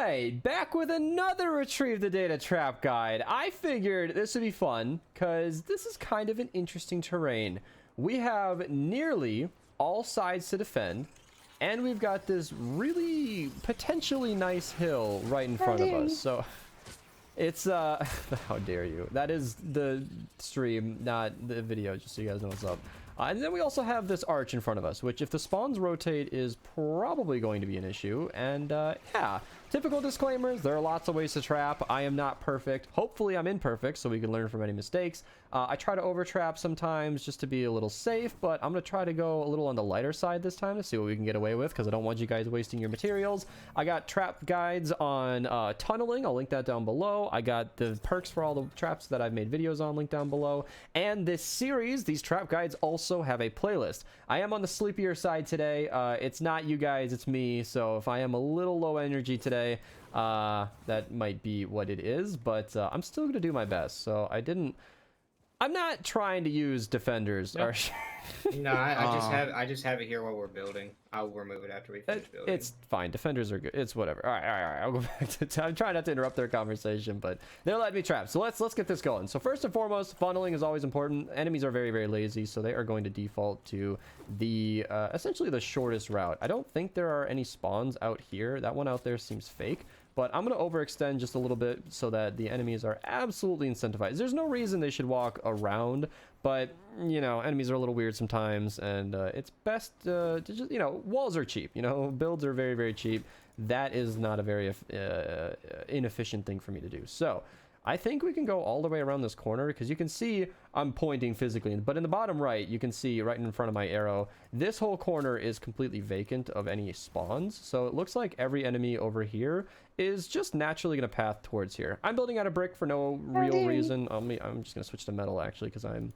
right, back with another Retrieve the Data Trap guide. I figured this would be fun because this is kind of an interesting terrain. We have nearly all sides to defend, and we've got this really potentially nice hill right in front of us. So it's how dare you? That is the stream, not the video, just so you guys know what's up. And then we also have this arch in front of us, which if the spawns rotate is probably going to be an issue. And yeah, typical disclaimers, there are lots of ways to trap. I am not perfect. Hopefully I'm imperfect so we can learn from any mistakes. I try to over trap sometimes just to be a little safe, but I'm going to try to go a little on the lighter side this time to see what we can get away with, because I don't want you guys wasting your materials. I got trap guides on tunneling. I'll link that down below. I got the perks for all the traps that I've made videos on linked down below. And this series, these trap guides also have a playlist. I am on the sleepier side today. It's not you guys, it's me. So if I am a little low energy today, that might be what it is, but I'm still gonna do my best. So I'm not trying to use defenders. Nope. No, I just have it here while we're building. I'll remove it after we finish building. It's fine. Defenders are good. It's whatever. All right. I'll go back to. I'm trying not to interrupt their conversation, but they're letting me trap. So let's get this going. So first and foremost, funneling is always important. Enemies are very, very lazy, so they are going to default to the essentially the shortest route. I don't think there are any spawns out here. That one out there seems fake. But I'm going to overextend just a little bit so that the enemies are absolutely incentivized. There's no reason they should walk around, but, you know, enemies are a little weird sometimes, and it's best to just, you know, walls are cheap, you know, builds are very, very cheap. That is not a very inefficient thing for me to do. So I think we can go all the way around this corner, because you can see I'm pointing physically, but in the bottom right, you can see right in front of my arrow, this whole corner is completely vacant of any spawns. So it looks like every enemy over here is just naturally going to path towards here. I'm building out of brick for no real reason. I'm just going to switch to metal, actually, because I'm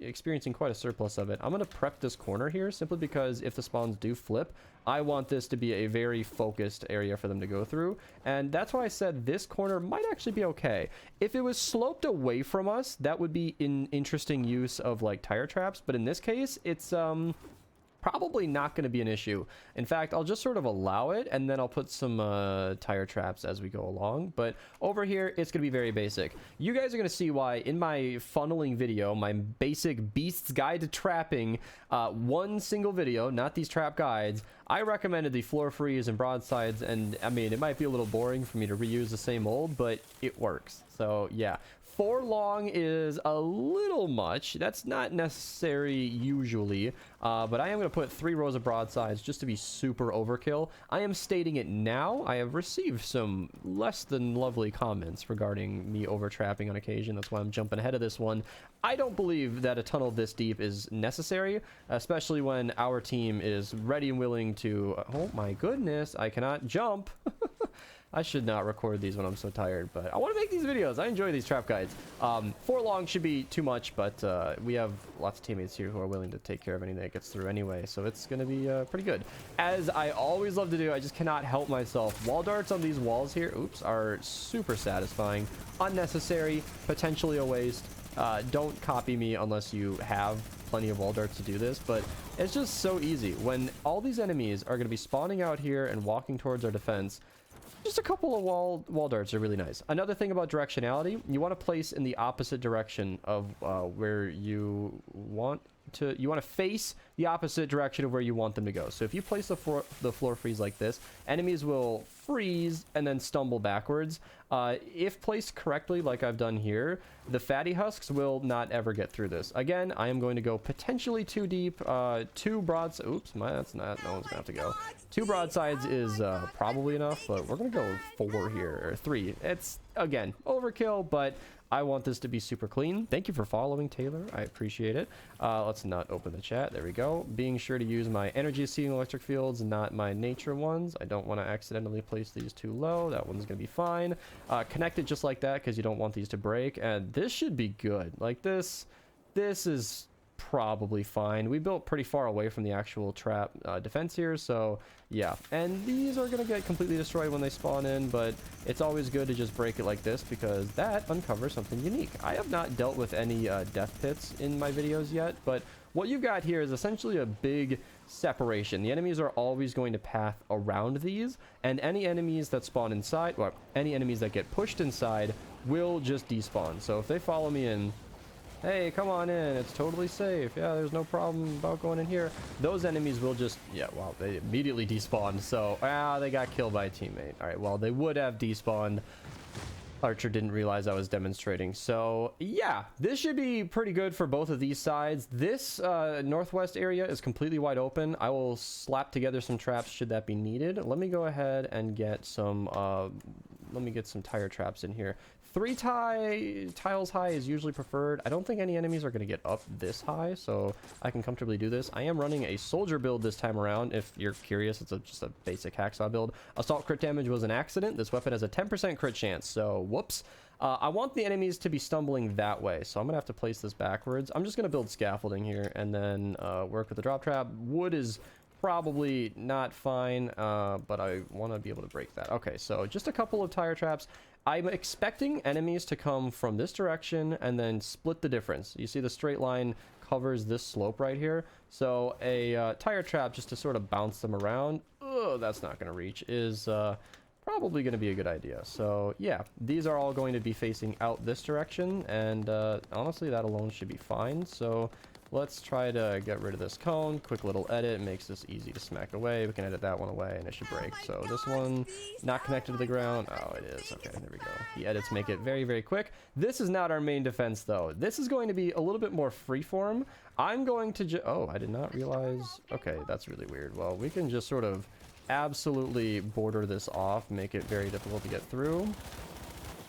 experiencing quite a surplus of it. I'm going to prep this corner here simply because if the spawns do flip, I want this to be a very focused area for them to go through, and that's why I said this corner might actually be okay. If it was sloped away from us, that would be an interesting use of like tire traps, but in this case it's probably not going to be an issue. In fact, I'll just sort of allow it, and then I'll put some tire traps as we go along. But over here, it's going to be very basic. You guys are going to see why in my funneling video, my basic Beast's Guide to Trapping, one single video, not these trap guides, I recommended the floor freeze and broadsides, and I mean, it might be a little boring for me to reuse the same old, but it works. So yeah. 4 long is a little much. That's not necessary usually, but I am going to put 3 rows of broadsides just to be super overkill. I am stating it now. I have received some less than lovely comments regarding me over-trapping on occasion. That's why I'm jumping ahead of this one. I don't believe that a tunnel this deep is necessary, especially when our team is ready and willing to... oh my goodness, I cannot jump. I should not record these when I'm so tired, but I want to make these videos. I enjoy these trap guides. 4 long should be too much, but we have lots of teammates here who are willing to take care of anything that gets through anyway, so it's going to be pretty good. As I always love to do, I just cannot help myself. Wall darts on these walls here, oops, are super satisfying. Unnecessary, potentially a waste. Don't copy me unless you have plenty of wall darts to do this, but it's just so easy. When all these enemies are going to be spawning out here and walking towards our defense, just a couple of wall darts are really nice. Another thing about directionality, you want to place in the opposite direction of where you want to face the opposite direction of where you want them to go. So if you place the floor freeze like this, enemies will freeze and then stumble backwards. If placed correctly, like I've done here, the fatty husks will not ever get through this. Again, I am going to go potentially too deep. 2 broadsides. Oops, that's not. No one's gonna have to go. 2 broadsides is probably enough, but we're gonna go with 4 here, or 3. It's again overkill, but I want this to be super clean. Thank you for following, Taylor. I appreciate it. Let's not open the chat. There we go. Being sure to use my energy seeing electric fields, not my nature ones. I don't want to accidentally place these too low. That one's going to be fine. Connect it just like that because you don't want these to break. And this should be good. Like this is probably fine. We built pretty far away from the actual trap defense here, so yeah. And these are gonna get completely destroyed when they spawn in, but it's always good to just break it like this because that uncovers something unique. I have not dealt with any death pits in my videos yet, but what you've got here is essentially a big separation. The enemies are always going to path around these, and any enemies that spawn inside, or any enemies that get pushed inside, will just despawn. So if they follow me in, hey, come on in, it's totally safe, yeah, there's no problem about going in here, those enemies will just, yeah, well, they immediately despawned. So they got killed by a teammate. All right, well, they would have despawned. Archer didn't realize I was demonstrating. So yeah, this should be pretty good for both of these sides. This northwest area is completely wide open. I will slap together some traps should that be needed. Let me go ahead and get some tire traps in here. 3 tiles high is usually preferred. I don't think any enemies are going to get up this high, so I can comfortably do this. I am running a soldier build this time around. If you're curious, it's just a basic hacksaw build. Assault crit damage was an accident. This weapon has a 10% crit chance, so whoops. I want the enemies to be stumbling that way, so I'm gonna have to place this backwards. I'm just gonna build scaffolding here and then work with the drop trap. Wood is probably not fine, but I want to be able to break that. Okay, so just a couple of tire traps. I'm expecting enemies to come from this direction and then split the difference. You see the straight line covers this slope right here, so a tire trap just to sort of bounce them around, that's not going to reach, is probably going to be a good idea. So yeah, these are all going to be facing out this direction, and honestly that alone should be fine. So let's try to get rid of this cone. Quick little edit makes this easy to smack away. We can edit that one away and it should break. So this one not connected to the ground. Oh, it is. Okay, there we go. The edits make it very, very quick. This is not our main defense though. This is going to be a little bit more freeform. I'm going to oh, I did not realize. Okay, that's really weird. Well, we can just sort of absolutely border this off, make it very difficult to get through.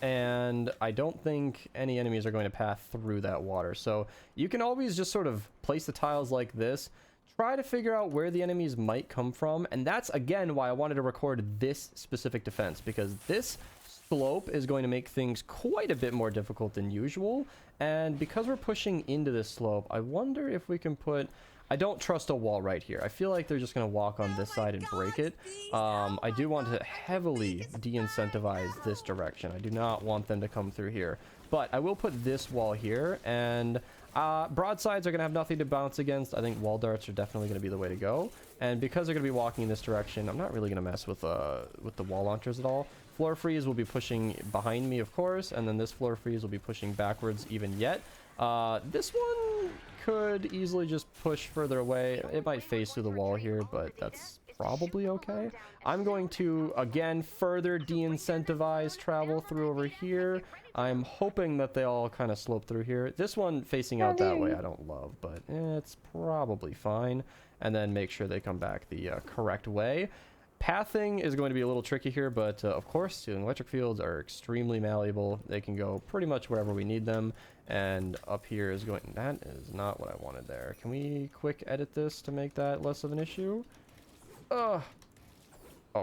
And I don't think any enemies are going to path through that water. So you can always just sort of place the tiles like this, try to figure out where the enemies might come from. And that's, again, why I wanted to record this specific defense, because this slope is going to make things quite a bit more difficult than usual. And because we're pushing into this slope, I wonder if we can put... I don't trust a wall right here. I feel like they're just going to walk on this side and break it. I do want to heavily de-incentivize this direction. I do not want them to come through here. But I will put this wall here, and broadsides are going to have nothing to bounce against. I think wall darts are definitely going to be the way to go. And because they're going to be walking in this direction, I'm not really going to mess with the wall launchers at all. Floor freeze will be pushing behind me, of course, and then this floor freeze will be pushing backwards even yet. This one could easily just push further away. It might phase through the wall here, but that's probably okay. I'm going to, again, further de-incentivize travel through over here. I'm hoping that they all kind of slope through here. This one facing out that way I don't love, but it's probably fine. And then make sure they come back the correct way. Pathing is going to be a little tricky here, but of course, sealing electric fields are extremely malleable. They can go pretty much wherever we need them. And up here is going... That is not what I wanted there. Can we quick edit this to make that less of an issue? Oh,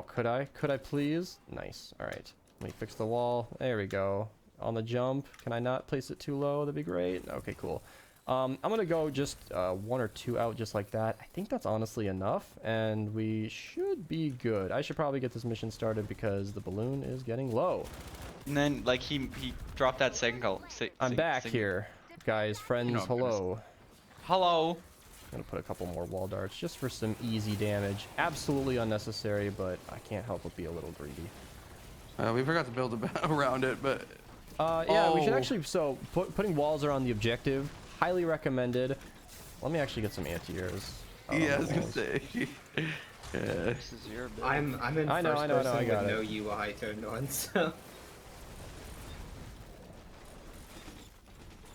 could I? Could I please? Nice. All right. Let me fix the wall. There we go. On the jump. Can I not place it too low? That'd be great. Okay, cool. I'm going to go just 1 or 2 out just like that. I think that's honestly enough, and we should be good. I should probably get this mission started because the balloon is getting low. And then, like, he dropped that signal. I'm back here, guys, friends, hello. Hello. I'm going to put a couple more wall darts just for some easy damage. Absolutely unnecessary, but I can't help but be a little greedy. We forgot to build around it, but... yeah, we should actually... So, putting walls around the objective... Highly recommended. Let me actually get some anti-airs. Yeah, I was gonna say. Yeah. This is your build. I'm in I know, first I got person with it. no UI turned on, so...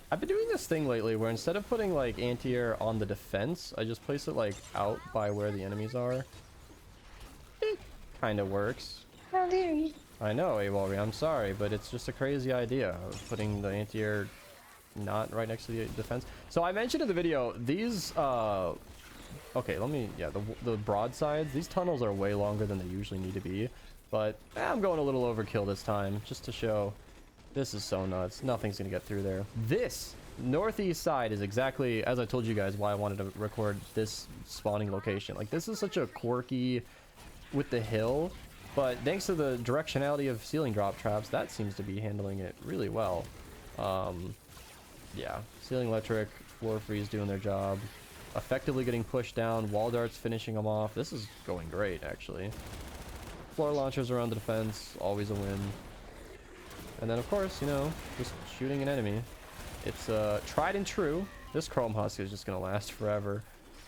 I've been doing this thing lately where instead of putting like anti-air on the defense, I just place it like out by where the enemies are. It kind of works. How dare you? I know, Awalri, I'm sorry, but it's just a crazy idea of putting the anti-air not right next to the defense. So I mentioned in the video, these okay, let me, yeah, the broadsides, these tunnels are way longer than they usually need to be, but I'm going a little overkill this time just to show this is so nuts. Nothing's gonna get through there. This northeast side is exactly, as I told you guys, why I wanted to record this spawning location. Like, this is such a quirky with the hill, but thanks to the directionality of ceiling drop traps, that seems to be handling it really well. Yeah, ceiling electric, floor freeze doing their job. effectively getting pushed down. Wall darts finishing them off. This is going great, actually. Floor launchers around the defense, always a win. And then, of course, you know, just shooting an enemy. It's tried and true. This Chrome Husk is just going to last forever.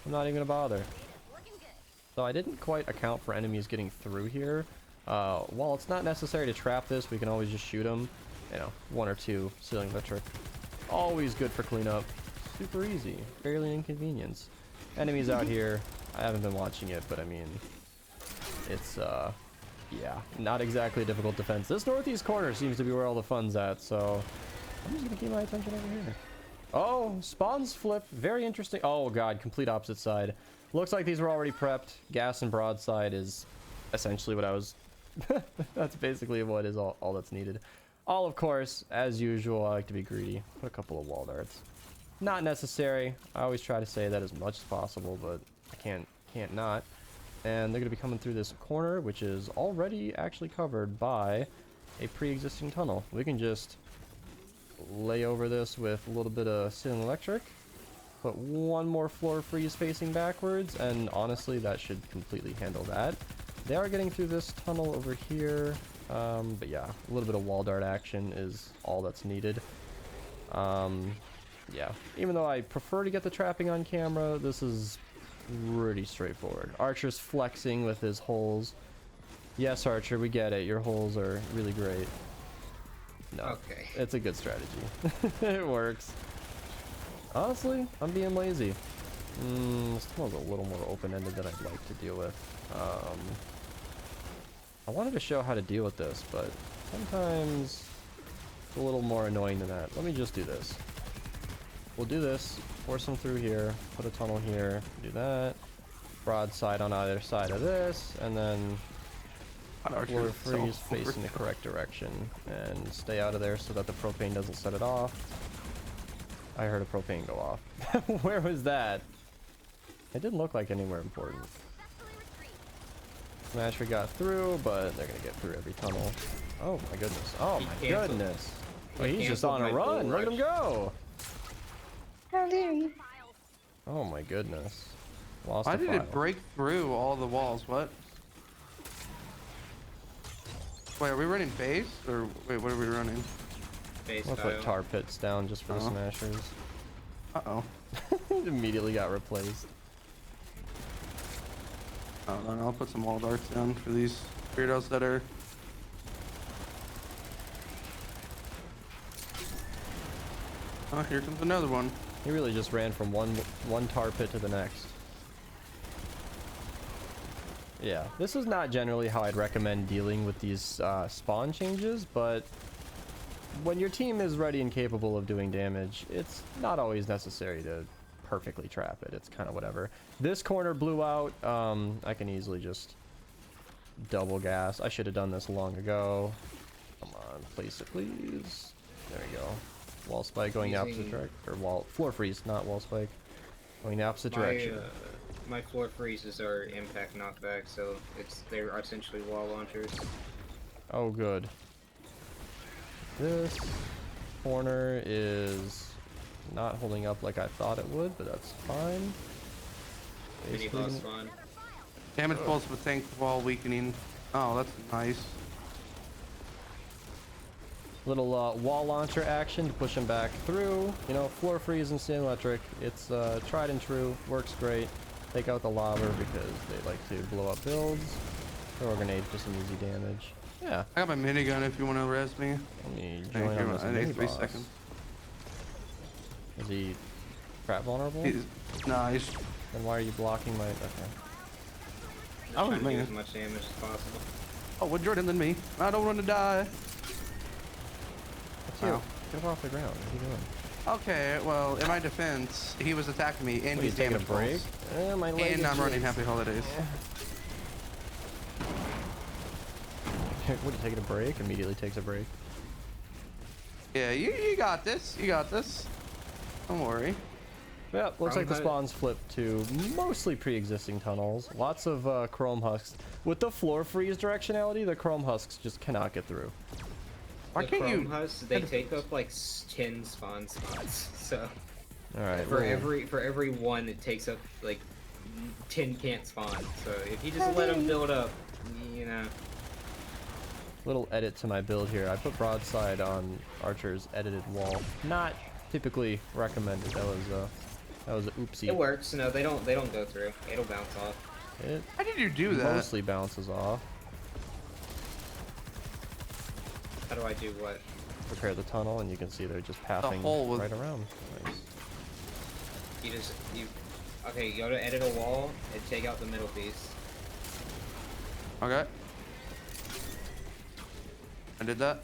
I'm not even going to bother. So I didn't quite account for enemies getting through here. While it's not necessary to trap this, we can always just shoot them. You know, 1 or 2 ceiling electric. Always good for cleanup. Super easy. Barely an inconvenience. Enemies out here. I haven't been watching it, but I mean, it's yeah, not exactly a difficult defense. This northeast corner seems to be where all the fun's at, so I'm just gonna keep my attention over here. Oh, spawns flip. Very interesting. Oh god, complete opposite side. Looks like these were already prepped. Gas and broadside is essentially what I was that's basically what is all that's needed. All, of course, as usual, I like to be greedy. Put a couple of wall darts. Not necessary. I always try to say that as much as possible, but I can't not. And they're going to be coming through this corner, which is already actually covered by a pre-existing tunnel. We can just lay over this with a little bit of ceiling electric. Put one more floor freeze facing backwards, and honestly, that should completely handle that. They are getting through this tunnel over here. But yeah, a little bit of wall dart action is all that's needed. Yeah, even though I prefer to get the trapping on camera, this is pretty straightforward. Archer's flexing with his holes. Yes, Archer, we get it. Your holes are really great. No, okay. It's a good strategy. It works. Honestly, I'm being lazy. This tunnel's a little more open-ended than I'd like to deal with. I wanted to show how to deal with this, but sometimes it's a little more annoying than that. Let me just do this. We'll do this, force them through here, put a tunnel here, do that, broadside on either side of this, and then floor freeze facing the correct direction, and stay out of there so that the propane doesn't set it off. I heard a propane go off. Where was that? It didn't look like anywhere important. Smasher got through, but they're gonna get through every tunnel. Oh my goodness. Oh my goodness. Oh, he's just on a run. Look at him go. How dare you? Oh my goodness. Lost Why a did file. it break through all the walls? What? Wait, are we running base? Or wait, what are we running? Base I'll put tar pits down just for the Uh-oh. smashers. Uh-oh. Immediately got replaced. Oh, then I'll put some wall darts down for these weirdos that are... Oh, here comes another one. He really just ran from one tar pit to the next. Yeah, this is not generally how I'd recommend dealing with these spawn changes, but when your team is ready and capable of doing damage, it's not always necessary to perfectly trap it. It's kind of whatever. This corner blew out. I can easily just double gas. I should have done this long ago. Come on, place it, please. There we go. Wall spike going the opposite direction, or floor freeze, not wall spike. Going the opposite direction. My floor freezes are impact knockback, so they're essentially wall launchers. Oh, good. This corner is not holding up like I thought it would, but that's fine. Mini boss spawn. Damage pulse with tank wall weakening. Oh, that's nice. Little wall launcher action to push him back through. You know, floor freeze and ceiling electric. It's tried and true. Works great. Take out the lava because they like to blow up builds. Throw a grenade for some easy damage. Yeah. I got my minigun if you want to res me. Let me Thank join you. on this I mini need 3 boss. seconds. Is he trap vulnerable? He's nice. Then why are you blocking my... Okay. Just Oh, trying to do man. as much damage as possible. Oh, what Jordan than me? I don't want to die. What's you? Wow. Get him off the ground. What are you doing? Okay, well, in my defense, he was attacking me and What, you he's taking a damage break? pulse. My leg And is I'm running jigged. Happy Holidays. What, you taking a break? Immediately takes a break. Yeah, you got this. You got this. Don't worry. Yeah, looks like the Chrome spawns flipped to mostly pre-existing tunnels. Lots of chrome husks. With the floor freeze directionality, the chrome husks just cannot get through. Why The can't Chrome you? Husks, they take up like 10 spawn spots, so... All right. For every one, it takes up like 10 can't spawn. So if you just let them build up, you know. Little edit to my build here. I put broadside on Archer's edited wall. Not typically recommended. That was a oopsie. It works. No, they don't go through. It'll bounce off. It How did you do that? mostly bounces off. How do I do what? Prepare the tunnel, and you can see they're just pathing hole was- right around. Nice. Okay, you go to edit a wall and take out the middle piece. Okay. I did that.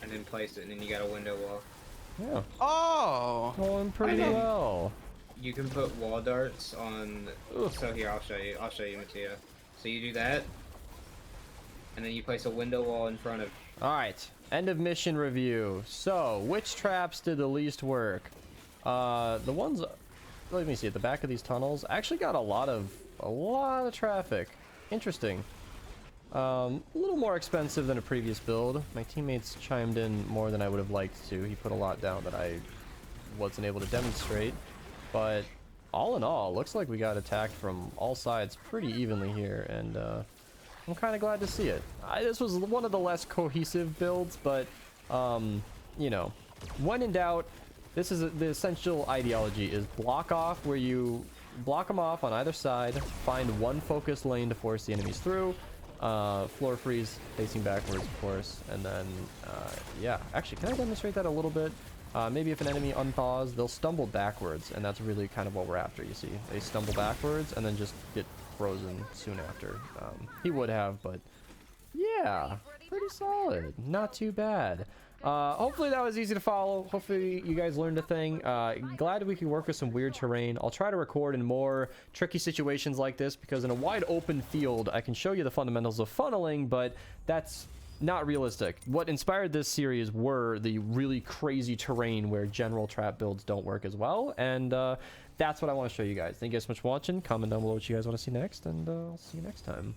And then place it, and then you got a window wall. Yeah. Oh. Going pretty I didn't- well. You can put wall darts on. Ugh. So here, I'll show you. I'll show you, Mattia. So you do that, and then you place a window wall in front of. All right. End of mission review. So, which traps did the least work? The ones. Let me see. At the back of these tunnels, actually got a lot of traffic. Interesting. A little more expensive than a previous build. My teammates chimed in more than I would have liked to. He put a lot down that I wasn't able to demonstrate. But all in all, looks like we got attacked from all sides pretty evenly here, and I'm kind of glad to see it. This was one of the less cohesive builds, but you know, when in doubt, this is the essential ideology is block off where you block them off on either side, find one focused lane to force the enemies through, floor freeze facing backwards, of course, and then yeah, actually, can I demonstrate that a little bit? Maybe if an enemy unthaws, they'll stumble backwards, and that's really kind of what we're after, you see. They stumble backwards and then just get frozen soon after. He would have, but yeah, pretty solid. Not too bad. Hopefully that was easy to follow. Hopefully you guys learned a thing. Glad we could work with some weird terrain. I'll try to record in more tricky situations like this, because in a wide open field, I can show you the fundamentals of funneling, but that's not realistic. What inspired this series were the really crazy terrain where general trap builds don't work as well, and that's what I want to show you guys. Thank you guys so much for watching. Comment down below what you guys want to see next, and I'll see you next time.